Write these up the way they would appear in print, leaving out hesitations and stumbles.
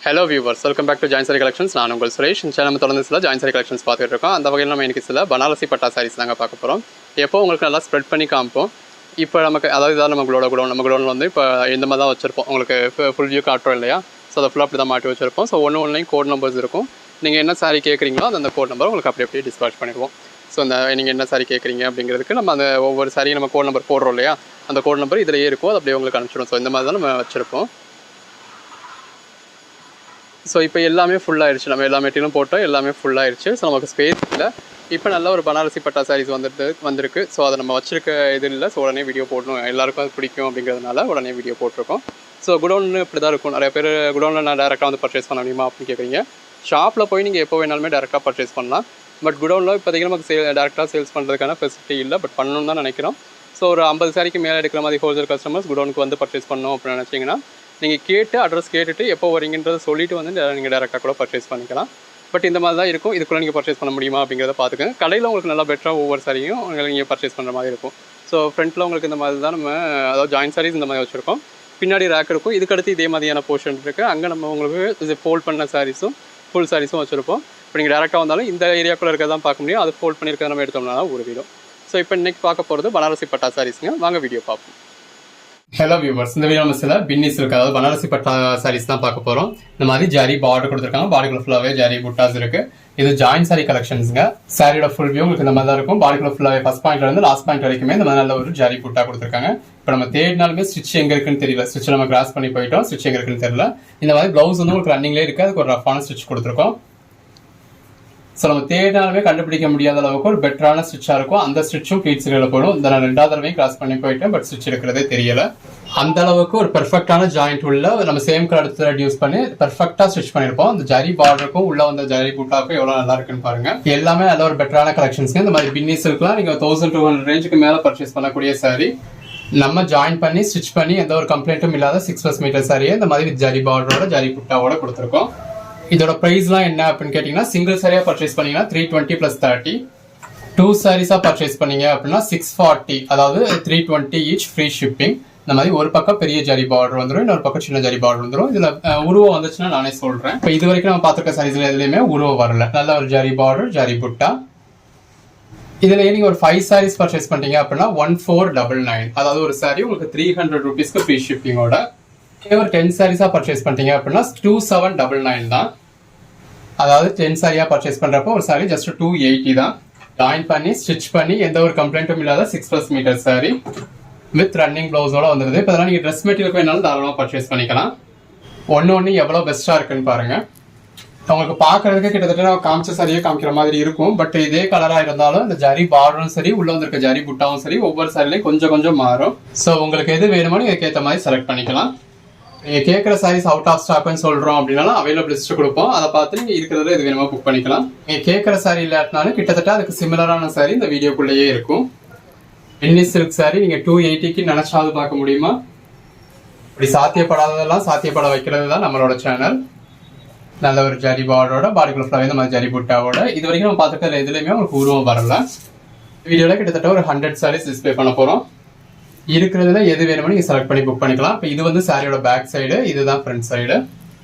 Hello viewers, welcome back to join sari collections. நான் உங்கள் சுரேஷ். நம்ம தொடர்ந்து சில ஜாயின் சாரி கலெக்ஷன்ஸ் பார்த்துட்டு இருக்கோம். அந்த வகையில் நம்ம இன்றைக்கி சில பனாரசி பட்டா சாரீஸ் தாங்க பார்க்க போகிறோம். எப்போ உங்களுக்கு நல்லா ஸ்ப்ரெட் பண்ணி காமிப்போம். இப்போ நமக்கு அதாவது இதான் நம்ம குடோன் வந்து இப்போ இந்த மாதிரி தான் வச்சுருப்போம். உங்களுக்கு ஃபுல் வியூ காட்டுறோம் இல்லையா? ஸோ அதை ஃபுல்லாக அப்படி தான் மாட்டி வச்சுருப்போம். ஸோ ஒன்றுலையும் கோட் நம்பர்ஸ் இருக்கும். நீங்கள் என்ன சாரி கேட்குறீங்களோ அந்த கோட் நம்பர் உங்களுக்கு அப்படியே டிஸ்பேச் பண்ணிடுவோம். ஸோ அந்த நீங்கள் என்ன சாரி கேட்குறீங்க அப்படிங்கிறதுக்கு நம்ம அந்த ஒவ்வொரு சாரியும் நம்ம கோட் நம்பர் போடுறோம் இல்லையா? அந்த கோட் நம்பர் இதிலேயே இருக்கும். அது அப்படியே உங்களுக்கு அனுப்பிச்சிடும். ஸோ இந்த மாதிரி தான் நம்ம வச்சுருப்போம். ஸோ இப்போ எல்லாமே ஃபுல்லாகிடுச்சு. நம்ம எல்லா மெட்டீரியலும் போட்டோம், எல்லாமே ஃபுல்லாகிடுச்சு. ஸோ நமக்கு ஸ்பேஸ் இல்லை. இப்போ நல்ல ஒரு பனாரசி பட்டா சாரீஸ் வந்திருக்கு. ஸோ அதை நம்ம வச்சுருக்க இது இல்லை. ஸோ உடனே வீடியோ போடணும், எல்லாருக்கும் அது பிடிக்கும் அப்படிங்கிறதுனால உடனே வீடியோ போட்டிருக்கோம். ஸோ குடோன்னு இப்படி தான் இருக்கும். நிறைய பேர் குடோனில் நான் டேரெக்டாக வந்து பர்ச்சேஸ் பண்ண முடியுமா அப்படின்னு கேட்குறீங்க. ஷாப்பில் போய் நீங்கள் எப்போ வேணாலுமே டேரெக்டாக பர்ச்சேஸ் பண்ணலாம். பட் குடோனில் இப்போதைக்கு நமக்கு டேரெக்டாக சேல்ஸ் பண்ணுறதுக்கான ஃபெசிலிட்டி இல்லை. பட் பண்ணணும்னு தான் நினைக்கிறோம். ஸோ ஒரு 50 சாரிக்கு மேலே எடுக்கிற மாதிரி ஹோல்சேல் கஸ்டமர்ஸ் குடோனுக்கு வந்து பர்ச்சேஸ் பண்ணணும் அப்படின்னு நினச்சிங்கன்னா நீங்கள் கேட்டு அட்ரஸ் கேட்டுட்டு எப்போ வரீங்கன்றதை சொல்லிவிட்டு வந்து நீங்கள் டேரெக்டாக கூட பர்ச்சேஸ் பண்ணிக்கலாம். பட் இந்த மாதிரி தான் இருக்கும். இதுக்குள்ளே நீங்கள் பர்ச்சேஸ் பண்ண முடியுமா அப்படிங்கிறத பார்த்துக்கங்க. கடையில் உங்களுக்கு நல்லா பெட்டராக ஒவ்வொரு சாரியும் நீங்கள் பர்ச்சேஸ் பண்ணுற மாதிரி இருக்கும். ஸோ ஃப்ரண்ட்டில் உங்களுக்கு இந்த மாதிரி தான் நம்ம அதாவது ஜாயின் சாரீஸ் இந்த மாதிரி வச்சுருக்கோம். பின்னாடி ரேக் இருக்கும். இதுக்கடுத்து இதே மாதிரியான போர்ஷன் இருக்குது. அங்கே நம்ம உங்களுக்கு இது ஃபோல்ட் பண்ண சாரீஸும் ஃபுல் சாரீஸும் வச்சுருப்போம். இப்போ நீங்கள் டேரெக்டாக வந்தாலும் இந்த ஏரியாக்குள்ளே இருக்கிறதான் பார்க்க முடியும். அது ஃபோல்ட் பண்ணியிருக்கிறத நம்ம எடுத்தோம்னா தான் ஒரு வீடியோ. ஸோ இப்போ இன்றைக்கி பார்க்க போகிறது பனாரசி பட்டா சாரீஸுங்க. வாங்க வீடியோ பார்ப்போம். ஹலோ வியூவர்ஸ், இந்த வீடியோ நம்ம சில பின்னிஸ் இருக்குது, அதாவது பனாரசி பட்டா சாரீஸ் தான் பார்க்க போகிறோம். இந்த மாதிரி ஜாரி பார்டர் கொடுத்துருக்காங்க. பாடிக்குள்ள ஃபுல்லாகவே ஜாரி புட்டாஸ் இருக்குது. இது ஜாயின் சாரி கலெக்ஷன்ஸுங்க. சாரியோட ஃபுல் வியூ உங்களுக்கு இந்த மாதிரி தான் இருக்கும். பாடிக்குள்ள ஃபுல்லாகவே ஃபர்ஸ்ட் பாயிண்ட்ல இருந்து லாஸ்ட் பாயிண்ட் வரைக்குமே இந்த மாதிரி நல்ல ஒரு ஜாரி புட்டா கொடுத்துருக்காங்க. இப்போ நம்ம தேடினாலுமே ஸ்டிச் எங்கே இருக்குன்னு தெரியல. ஸ்டிச் நம்ம கிராஸ் பண்ணி போயிட்டோம், ஸ்டிச் எங்கே இருக்குன்னு தெரியல. இந்த மாதிரி ப்ளவுஸ் வந்து உங்களுக்கு ரன்னிங்லேயே இருக்குது. அதுக்கு ஒரு ரஃபான ஸ்டிச் கொடுத்துருக்கோம். ஸோ நம்ம தேடினாலுமே கண்டுபிடிக்க முடியாத அளவுக்கு ஒரு பெட்டரான ஸ்டிச்சாக இருக்கும். அந்த ஸ்டிச்சும் ப்ளீட்ஸ்களில் போடும். இந்த நான் 2வது தடவையும் கிராஸ் பண்ணி போயிட்டேன், பட் ஸ்டிச் எடுக்கிறதே தெரியல. அந்த அளவுக்கு ஒரு பெர்ஃபெக்டான ஜாயிண்ட் உள்ள நம்ம சேம் கலர் த்ரெட் யூஸ் பண்ணி பெர்ஃபெக்டாக ஸ்டிச் பண்ணியிருப்போம். அந்த ஜரி பார்டருக்கும் உள்ள வந்த ஜரி புட்டாக்கும் எவ்வளோ நல்லா இருக்குன்னு பாருங்க. எல்லாமே நல்ல ஒரு பெட்டரான கலெக்ஷன்ஸ். இந்த மாதிரி பின்னி சில்க்லாம் நீங்கள் 1200 ரேஞ்சுக்கு மேலே பர்ச்சேஸ் பண்ணக்கூடிய சாரி நம்ம ஜாயின் பண்ணி ஸ்டிச் பண்ணி எந்த ஒரு கம்ப்ளைண்ட்டும் இல்லாத 6+ மீட்டர் சாரியை இந்த மாதிரி ஜரி பார்டரோட ஜரி புட்டாவோட கொடுத்துருக்கோம். இதோட ப்ரைஸ்லாம் என்ன அப்படின்னு கேட்டிங்கன்னா, சிங்கிள் சாரியாக பர்ச்சேஸ் பண்ணீங்கன்னா 320 + 30, 2 சாரீஸாக பர்ச்சேஸ் பண்ணீங்க அப்படின்னா 640, அதாவது 320 ஈச், ஃப்ரீ ஷிப்பிங். இந்த மாதிரி ஒரு பக்கம் பெரிய ஜரி பார்டர் வந்துடும், இன்னொரு பக்கம் சின்ன ஜரி பார்டர் வந்துடும். இதில் உருவம் வந்துச்சுன்னா நானே சொல்கிறேன். இப்போ இது வரைக்கும் நம்ம பார்த்துருக்க சாரீஸ்ல எதுலையுமே உருவம் வரல. நல்ல ஒரு ஜரி பார்டர், ஜரி புட்டா. இதில் நீங்கள் ஒரு 5 சாரீஸ் பர்ச்சேஸ் பண்ணிட்டீங்க அப்படின்னா 1499, அதாவது ஒரு சாரி உங்களுக்கு 300 ரூபீஸ்க்கு ஃப்ரீ ஷிப்பிங்கோட. ஒரு 10 சாரீஸாக பர்ச்சேஸ் பண்ணிட்டீங்க அப்படின்னா 2799 தான். அதாவது 10 சாரியாக பர்ச்சேஸ் பண்ணுறப்போ ஒரு சாரி ஜஸ்ட் 280 தான். ஜாயின் பண்ணி ஸ்டிச் பண்ணி எந்த ஒரு கம்ப்ளைண்ட்டும் இல்லாத 6+ மீட்டர் சாரி வித் ரன்னிங் ப்ளவுஸோட வந்துடுது. இப்போ அதெல்லாம் நீங்கள் ட்ரெஸ் மெட்டீரியல் வேணாலும் தாராளமாக பர்ச்சேஸ் பண்ணிக்கலாம். ஒன்று எவ்வளோ பெஸ்ட்டாக இருக்குன்னு பாருங்கள். உங்களுக்கு பார்க்கறதுக்கு கிட்டத்தட்ட நான் காமிச்ச சாரியே காமிக்கிற மாதிரி இருக்கும். பட் இதே கலராக இருந்தாலும் இந்த ஜரி பார்டரும் சரி, உள்ள வந்திருக்க ஜரி புட்டாவும் சரி, ஒவ்வொரு சாரிலையும் கொஞ்சம் கொஞ்சம் மாறும். ஸோ உங்களுக்கு எது வேணுமோ நீங்கள் ஏற்ற மாதிரி செலக்ட் பண்ணிக்கலாம். நீங்கள் கேட்குற சாரீஸ் அவுட் ஆஃப் ஸ்டாக்னு சொல்கிறோம் அப்படின்னாலும் அவைலபிள் லிஸ்ட்டு கொடுப்போம். அதை பார்த்து நீங்கள் இருக்கிறதுல இது வேணுமா புக் பண்ணிக்கலாம். நீங்கள் கேட்குற சாரி இல்லாட்டினாலும் கிட்டத்தட்ட அதுக்கு சிமிலரான சாரி இந்த வீடியோக்குள்ளேயே இருக்கும். பின்னி சில்க் சாரி நீங்கள் 280க்கு நினச்சாவது பார்க்க முடியுமா? இப்படி சாத்தியப்படாததெல்லாம் சாத்தியப்பட வைக்கிறது தான் நம்மளோட சேனல். நல்ல ஒரு ஜரி பார்டரோட, பாடிக்குள்ள ஃபுல்லாகவே இந்த மாதிரி ஜரி புட்டாவோட. இது வரைக்கும் நம்ம பார்த்துக்கிற எதுலையுமே உங்களுக்கு உருவம் வரல. வீடியோவில் கிட்டத்தட்ட ஒரு 100 சாரீஸ் டிஸ்பிளே பண்ண போகிறோம். இருக்கிறதுல எது வேணுமோ நீங்கள் செலக்ட் பண்ணி புக் பண்ணிக்கலாம். இப்போ இது வந்து சாரியோட பேக் சைடு, இதுதான் ஃப்ரண்ட் சைடு.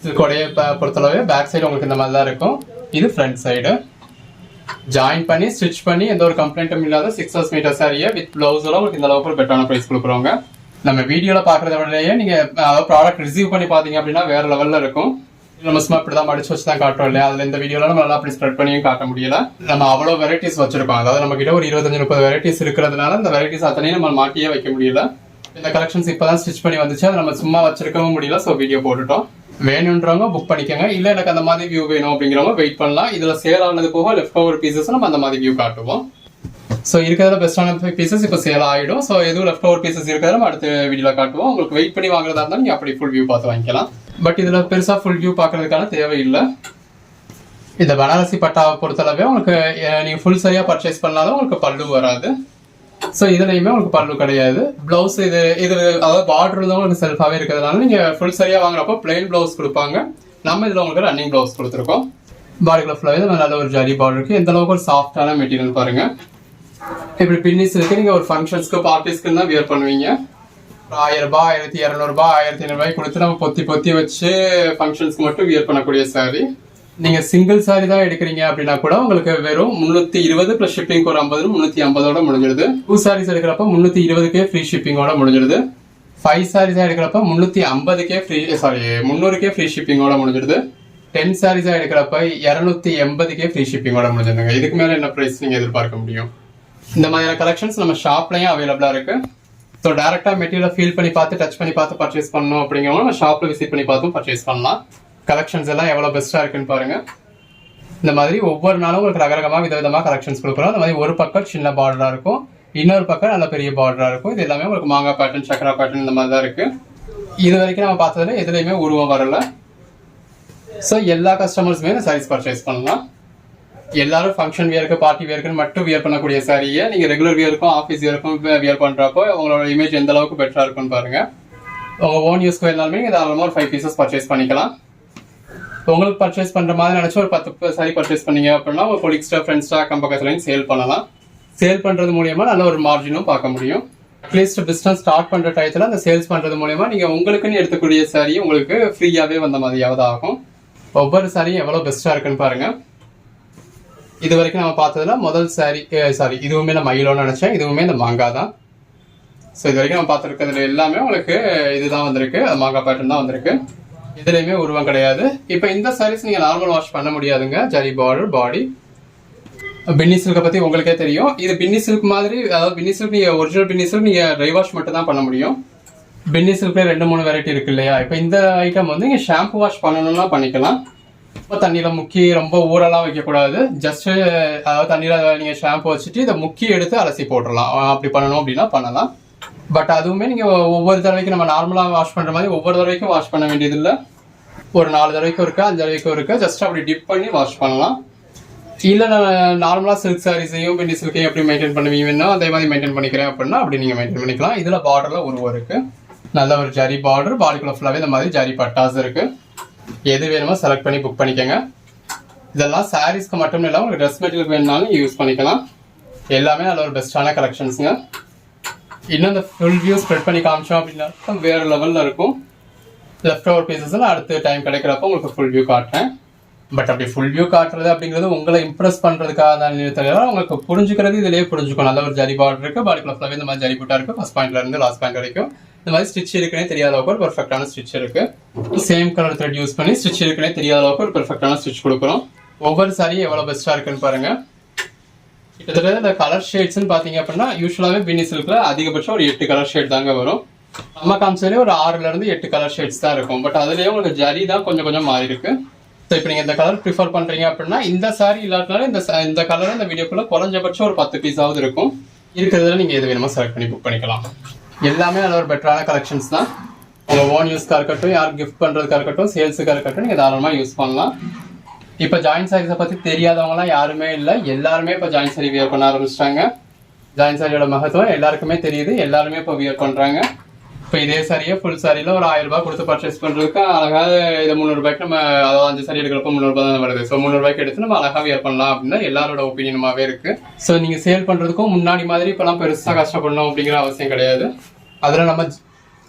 இது கொடைய பொறுத்தளவு பேக் சைடு உங்களுக்கு இந்த மாதிரி தான் இருக்கும். இது ஃப்ரண்ட் சைடு. ஜாயின் பண்ணி ஸ்டிச் பண்ணி எந்த ஒரு கம்ப்ளைண்ட்டும் இல்லாத 6+ மீட்டர் சாரியை வித் பிளவுஸோட உங்களுக்கு இந்த அளவுக்கு ஒரு பெட்டரான ப்ரைஸ் கொடுக்குறோங்க. நம்ம வீடியோவில் பார்க்குறத விடையே நீங்கள் ப்ராடக்ட் ரிசீவ் பண்ணி பார்த்தீங்க அப்படின்னா வேறு லெவலில் இருக்கும். நம்ம சும்மா இப்படி தான் மடிச்சு வச்சு தான் காட்டுறோம் இல்லையா? அதில் இந்த வீடியோவில் நம்ம நல்லா அப்படி ஸ்ப்ரெட் பண்ணியும் காட்ட முடியல. நம்ம அவ்வளோ வெரைட்டிஸ் வச்சிருக்கோம். அதாவது நம்ம கிட்ட ஒரு 25-30 வெரைட்டிஸ் இருக்கிறதுனால இந்த வெரைட்டிஸ் அத்தனையும் நம்ம மாட்டியே வைக்க முடியல. இந்த கலெக்ஷன்ஸ் இப்போ தான் ஸ்டிச் பண்ணி வந்துச்சு. அதை நம்ம சும்மா வச்சிருக்கவும் முடியல. ஸோ வீடியோ போட்டுட்டோம். வேணுன்றவங்க புக் பண்ணிக்கோங்க. இல்லை எனக்கு அந்த மாதிரி வியூ வேணும் அப்படிங்கிறவங்க வெயிட் பண்ணலாம். இதில் சேல் ஆனது போக லெஃப்ட் ஓவர் பீசஸ் நம்ம அந்த மாதிரி வியூ காட்டுவோம். ஸோ இருக்கிறதுல பெஸ்ட்டான பீசஸ் இப்போ சேல் ஆகிடும். ஸோ எதுவும் லெஃப்ட் ஓவர் பீசஸ் இருக்கிறத நம்ம அடுத்த வீடியோவில் காட்டுவோம். உங்களுக்கு வெயிட் பண்ணி வாங்குறதா இருந்தால் நீங்கள் அப்படி ஃபுல் வியூ பார்த்து வாங்கிக்கலாம். பட் இதில் பெருசாக ஃபுல் வியூ பார்க்கறதுக்கான தேவையில்லை. இந்த பனாரசி பட்டாவை பொறுத்தளவே உங்களுக்கு நீங்கள் ஃபுல் சரியாக பர்ச்சேஸ் பண்ணாலும் உங்களுக்கு பல்லு வராது. ஸோ இதுலையுமே உங்களுக்கு பல்லு கிடையாது. ப்ளவுஸ் இது அதாவது பார்டர் தான் உங்களுக்கு செல்ஃபாகவே இருக்கிறதுனால நீங்கள் ஃபுல் சரியாக வாங்குறப்போ பிளெயின் ப்ளவுஸ் கொடுப்பாங்க. நம்ம இதில் உங்களுக்கு ரன்னிங் ப்ளவுஸ் கொடுத்துருக்கோம். பாடிக்குள்ள ஃபுல்லாகவே நல்ல ஒரு ஜரி பார்டர் இருக்குது. எந்த அளவுக்கு ஒரு சாஃப்டான மெட்டீரியல் பாருங்கள். இப்படி பின்னிஸ் இருக்கு. நீங்கள் ஒரு ஃபங்க்ஷன்ஸ்க்கு பார்ட்டிஸ்க்கு தான் வியர் பண்ணுவீங்க. ரூபாய் 1200 ரூபாய் 1500 கொடுத்து நம்ம பொத்தி வச்சு ஃபங்க்ஷன்ஸ்க்கு மட்டும் வியர் பண்ணக்கூடிய சாரி. நீங்க சிங்கிள் சாரி தான் எடுக்கிறீங்க அப்படின்னா கூட உங்களுக்கு வெறும் 320 பிளஸ் ஷிப்பிங் ஒரு 50 350 முடிஞ்சிடுது. 2 சாரீஸ் எடுக்கிறப்ப 320 ஃப்ரீ ஷிப்பிங்கோட முடிஞ்சிடுது. 5 சாரீஸ் எடுக்கிறப்ப 300 ஃப்ரீ ஷிப்பிங்கோட முடிஞ்சிடுது. 10 சாரீஸ் எடுக்கிறப்ப 280 ஃப்ரீ ஷிப்பிங்கோட முடிஞ்சிருதுங்க. இதுக்கு மேல என்ன பிரைஸ் நீங்க எதிர்பார்க்க முடியும்? இந்த மாதிரியான கலெக்ஷன்ஸ் நம்ம ஷாப்லயும் அவைலபிளா இருக்கு. ஸோ டேரக்டா மெட்டீரியல் ஃபீல் பண்ணி பார்த்து டச் பண்ணி பார்த்து பர்ச்சேஸ் பண்ணணும் அப்படிங்கிறவங்க நம்ம ஷாப்ல விசிட் பண்ணி பார்த்தும் பர்ச்சேஸ் பண்ணலாம். கலெக்ஷன்ஸ் எல்லாம் எவ்வளவு பெஸ்டா இருக்குன்னு பாருங்க. இந்த மாதிரி ஒவ்வொரு நாளும் உங்களுக்கு ரகரகமா விதவிதமா கலெக்ஷன்ஸ் கொடுக்குறோம். இந்த மாதிரி ஒரு பக்கம் சின்ன பார்டரா இருக்கும், இன்னொரு பக்கம் நல்ல பெரிய பார்டரா இருக்கும். இது எல்லாமே உங்களுக்கு மாங்காய் பேட்டர்ன், சக்கரா பேட்டர்ன் இந்த மாதிரி தான் இருக்கு. இது வரைக்கும் நம்ம பார்த்ததுல எதுலையுமே உருவம் வரல. ஸோ எல்லா கஸ்டமர்ஸுமே இந்த சாரீஸ் பர்ச்சேஸ் பண்ணலாம். எல்லாரும் ஃபங்க்ஷன் வியருக்கு, பார்ட்டி வியருக்கு மட்டும் வியர் பண்ணக்கூடிய சாரியை நீங்க ரெகுலர் வியருக்கும் ஆஃபீஸ் வியருக்கும் வியர் பண்றப்போ உங்களோட இமேஜ் எந்த அளவுக்கு பெட்டரா இருக்குன்னு பாருங்க. உங்க ஓன் யூஸ்க்கு வேணாலுமே நீங்க தாராளமா ஒரு 5 பீசஸ் பர்ச்சேஸ் பண்ணிக்கலாம். உங்களுக்கு பர்ச்சேஸ் பண்ற மாதிரி நினைச்சு ஒரு 10 சாரி பர்ச்சேஸ் பண்ணீங்க அப்படின்னா உங்க கொலீக்ஸ்டா, ஃப்ரெண்ட்ஸ்டா, அக்கம் பக்கத்துலையும் சேல் பண்ணலாம். சேல் பண்றது மூலியமா நல்ல ஒரு மார்ஜினும் பார்க்க முடியும். அட்லீஸ்ட் பிசினஸ் ஸ்டார்ட் பண்ற டயத்துல அந்த சேல்ஸ் பண்றது மூலியமா நீங்க உங்களுக்குன்னு எடுத்துக்கூடிய சாரி உங்களுக்கு ஃப்ரீயாவே வந்த மாதிரியாவது ஆகும். ஒவ்வொரு சாரியும் எவ்வளவு பெஸ்டா இருக்குன்னு பாருங்க. இது வரைக்கும் நம்ம பார்த்ததுல முதல் சாரி இதுவுமே நான் மயிலோன்னு நினைச்சேன். இதுவுமே இந்த மாங்காய் தான். ஸோ இது வரைக்கும் நம்ம பார்த்துருக்கிறதுல எல்லாமே உங்களுக்கு இதுதான் வந்திருக்கு, மாங்காய் பேட்டர்ன் தான் வந்திருக்கு. இதுலையுமே உருவம் கிடையாது. இப்போ இந்த சாரீஸ் நீங்க நார்மல் வாஷ் பண்ண முடியாதுங்க. ஜரி பார்டர், பாடி. பின்னி சில்கை பத்தி உங்களுக்கே தெரியும். இது பின்னி சில்க் மாதிரி, அதாவது பின்னி சில்க் நீங்க ஒரிஜினல் பின்னி சில்க் நீங்க ட்ரை வாஷ் மட்டும் தான் பண்ண முடியும். பின்னி சில்க்ல 2-3 வெரைட்டி இருக்கு இல்லையா? இப்போ இந்த ஐட்டம் வந்து நீங்க ஷாம்பு வாஷ் பண்ணணும்னா பண்ணிக்கலாம். இப்போ தண்ணியில முக்கி ரொம்ப ஊரெல்லாம் வைக்கக்கூடாது. ஜஸ்ட் அதாவது தண்ணியில நீங்க ஷாம்பு வச்சுட்டு இதை முக்கி எடுத்து அலசி போட்டுடலாம். அப்படி பண்ணணும் அப்படின்னா பண்ணலாம். பட் அதுவுமே நீங்க ஒவ்வொரு தடவைக்கு நம்ம நார்மலா வாஷ் பண்ற மாதிரி ஒவ்வொரு தடவைக்கும் வாஷ் பண்ண வேண்டியது இல்லை. ஒரு 4 தடவைக்கும் இருக்கு, 5 தடவைக்கும் இருக்கு. ஜஸ்ட் அப்படி டிப் பண்ணி வாஷ் பண்ணலாம். இல்ல நான் நார்மலா சில்க் சாரீஸையும் பின்னி சில்கையும் எப்படி மெயின்டைன் பண்ணுவீங்கன்னா அதே மாதிரி மெயின்டைன் பண்ணிக்கிறேன் அப்படின்னா அப்படி நீங்க மெயின்டைன் பண்ணிக்கலாம். இதுல பார்டர்ல உருவம் இருக்கு, நல்ல ஒரு ஜரி பார்டர், பாடிக்குள்ள ஃபுல்லாவே இந்த மாதிரி ஜரி பட்டாஸ் இருக்கு. எது வேணுமோ செலக்ட் பண்ணி புக் பண்ணிக்கோங்க. இதெல்லாம் சாரீஸ்க்கு மட்டும் இல்லாமல் உங்களுக்கு ட்ரெஸ் மெட்டீரியல் வேணும்னாலும் யூஸ் பண்ணிக்கலாம். எல்லாமே நல்ல ஒரு பெஸ்டான கலெக்ஷன்ஸுங்க. இன்னும் இந்த ஃபுல் வியூ ஸ்ப்ரெட் பண்ணி காமிச்சோம் அப்படின்னா வேற லெவல்ல இருக்கும். லெஃப்ட் ஓவர் பீசஸ்ல அடுத்த டைம் கிடைக்கிறப்போ உங்களுக்கு ஃபுல் வியூ காட்டுறேன். பட் அப்படி ஃபுல் வியூ காட்டுறது அப்படிங்கிறது உங்களை இம்ப்ரெஸ் பண்றதுக்காக தான் தெரியல, உங்களுக்கு புரிஞ்சுக்கிறது இதுலயே புரிஞ்சுக்கும். நல்ல ஒரு ஜரி பார்டர் இருக்கு, பாடிக்குள்ள ஃபுல்லாவே இந்த மாதிரி ஜரி புட்டா இருக்கு. ஃபர்ஸ்ட் பாயிண்ட்ல இருந்து லாஸ்ட் பாயிண்ட் வரைக்கும் இந்த மாதிரி ஸ்டிச் இருக்குன்னே தெரியாத அளவுக்கு ஒரு பெர்ஃபெக்டான ஸ்டிச் இருக்கு. சேம் கலர் த்ரெட் யூஸ் பண்ணி ஸ்டிச் இருக்குன்னே தெரியாத அளவுக்கு ஒரு பெர்ஃபெக்டான ஸ்டிச் கொடுக்குறோம். ஒவ்வொரு சாரியும் எவ்வளவு பெஸ்டா இருக்குன்னு பாருங்க. கிட்டத்தட்ட இந்த கலர் ஷேட்ஸ்ன்னு பாத்தீங்க அப்படின்னா யூஸ்வலாவே பின்னி சில்க்ல அதிகபட்சம் ஒரு 8 கலர் ஷேட் தாங்க வரும். நம்ம காமிச்சதுலேயே ஒரு 6ல இருந்து 8 கலர் ஷேட்ஸ் தான் இருக்கும். பட் அதுலயே உங்களுக்கு ஜரி தான் கொஞ்சம் கொஞ்சம் மாறி இருக்கு. ஸோ இப்போ நீங்க இந்த கலர் ப்ரிஃபர் பண்றீங்க அப்படின்னா இந்த சாரி இல்லாட்டினாலும் இந்த கலர் இந்த வீடியோக்குள்ள குறைஞ்சபட்சம் ஒரு 10 பீஸாவது இருக்கும். இருக்கிறதுல நீங்க எது வேணுமோ செலக்ட் பண்ணி புக் பண்ணிக்கலாம். எல்லாமே நல்ல ஒரு பெட்டரான கலெக்ஷன்ஸ் தான். உங்க ஓன் யூஸ்க்காக இருக்கட்டும், யார் கிஃப்ட் பண்றதுக்காக இருக்கட்டும், சேல்ஸுக்காக இருக்கட்டும், நீங்க தாராளமா யூஸ் பண்ணலாம். இப்போ ஜாயின்ட் சாரீஸை பத்தி தெரியாதவங்கலாம் யாருமே இல்லை. எல்லாருமே இப்போ ஜாயின்ட் சாரி வியர் பண்ண ஆரம்பிச்சிட்டாங்க. ஜாயின்ட் சாரியோட மகத்துவம் எல்லாருக்குமே தெரியுது. எல்லாருமே இப்போ வியர் பண்றாங்க. இப்போ இதே சாரியை ஃபுல் சாரியில் ஒரு 1000 ரூபாய் கொடுத்து பர்ச்சேஸ் பண்ணுறதுக்கு அழகாக இதை 300 ரூபாய்க்கு நம்ம அதாவது 5 சாரி எடுக்கிறப்ப 300 ரூபாய் தான் வருது. ஸோ 300 ரூபாய்க்கு எடுத்து நம்ம அழகாக வியர் பண்ணலாம் அப்படின்னா எல்லாரோட ஒப்பீனியனுமாவே இருக்கு. ஸோ நீங்கள் சேல் பண்ணுறதுக்கும் முன்னாடி மாதிரி இப்போலாம் பெருசாக கஷ்டப்படணும் அப்படிங்கிற அவசியம் கிடையாது.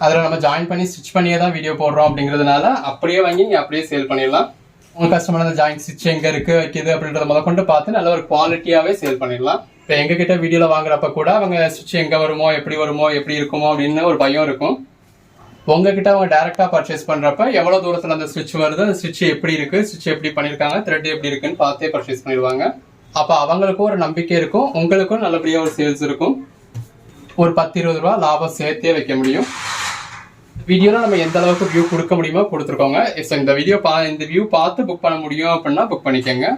அதில் நம்ம ஜாயின் பண்ணி ஸ்டிச் பண்ணியே தான் வீடியோ போடுறோம் அப்படிங்கிறதுனால அப்படியே வாங்கி நீங்கள் அப்படியே சேல் பண்ணிடலாம். உங்கள் கஸ்டமர் அந்த ஜாயின் ஸ்டிச் எங்கே இருக்குது வைக்கிது அப்படின்றத முதல் கொண்டு பார்த்து நல்ல ஒரு குவாலிட்டியாகவே சேல் பண்ணிடலாம். இப்போ எங்ககிட்ட வீடியோவில் வாங்குறப்ப கூட அவங்க ஸ்டிச் எங்கே வருமோ, எப்படி இருக்குமோ அப்படின்னு ஒரு பயம் இருக்கும். உங்ககிட்ட அவங்க டேரெக்டாக பர்ச்சேஸ் பண்ணுறப்ப எவ்வளோ தூரத்தில் அந்த ஸ்டிச் வருது, அந்த ஸ்டிச் எப்படி இருக்குது, ஸ்டிச் எப்படி பண்ணியிருக்காங்க, த்ரெட் எப்படி இருக்குன்னு பார்த்தே பர்ச்சேஸ் பண்ணிடுவாங்க. அப்போ அவங்களுக்கும் ஒரு நம்பிக்கை இருக்கும், உங்களுக்கும் நல்லபடியாக ஒரு சேல்ஸ் இருக்கும். ஒரு 10-20 ரூபா லாபம் சேர்த்தே வைக்க முடியும். வீடியோவில் நம்ம எந்த அளவுக்கு வியூ கொடுக்க முடியுமோ கொடுத்துருக்கோங்க. இந்த வியூ பார்த்து புக் பண்ண முடியும் அப்படின்னா புக் பண்ணிக்கோங்க.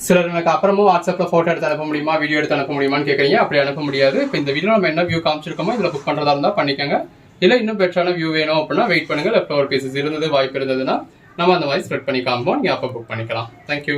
சிலர் எனக்கு அப்புறமும் வாட்ஸ்அப்பில் ஃபோட்டோ எடுத்து அனுப்ப முடியுமா, வீடியோ எடுத்து அனுப்ப முடியுமான்னு கேட்குறீங்க. அப்படி அனுப்ப முடியாது. இப்போ இந்த வீடியோ நம்ம என்ன வியூ காமிச்சிருக்கோமோ இதில் புக் பண்ணுறதா இருந்தால் பண்ணிக்கோங்க. இல்லை இன்னும் பெட்டரான வியூ வேணும் அப்படின்னா வெயிட் பண்ணுங்கள். லெஃப்ட் ஓவர் பீசஸ் வாய்ப்பு இருந்ததுன்னா நம்ம அந்த மாதிரி ஸ்ப்ரெட் பண்ணி காம்போம். நீங்கள் அப்போ புக் பண்ணிக்கலாம். தேங்க்யூ.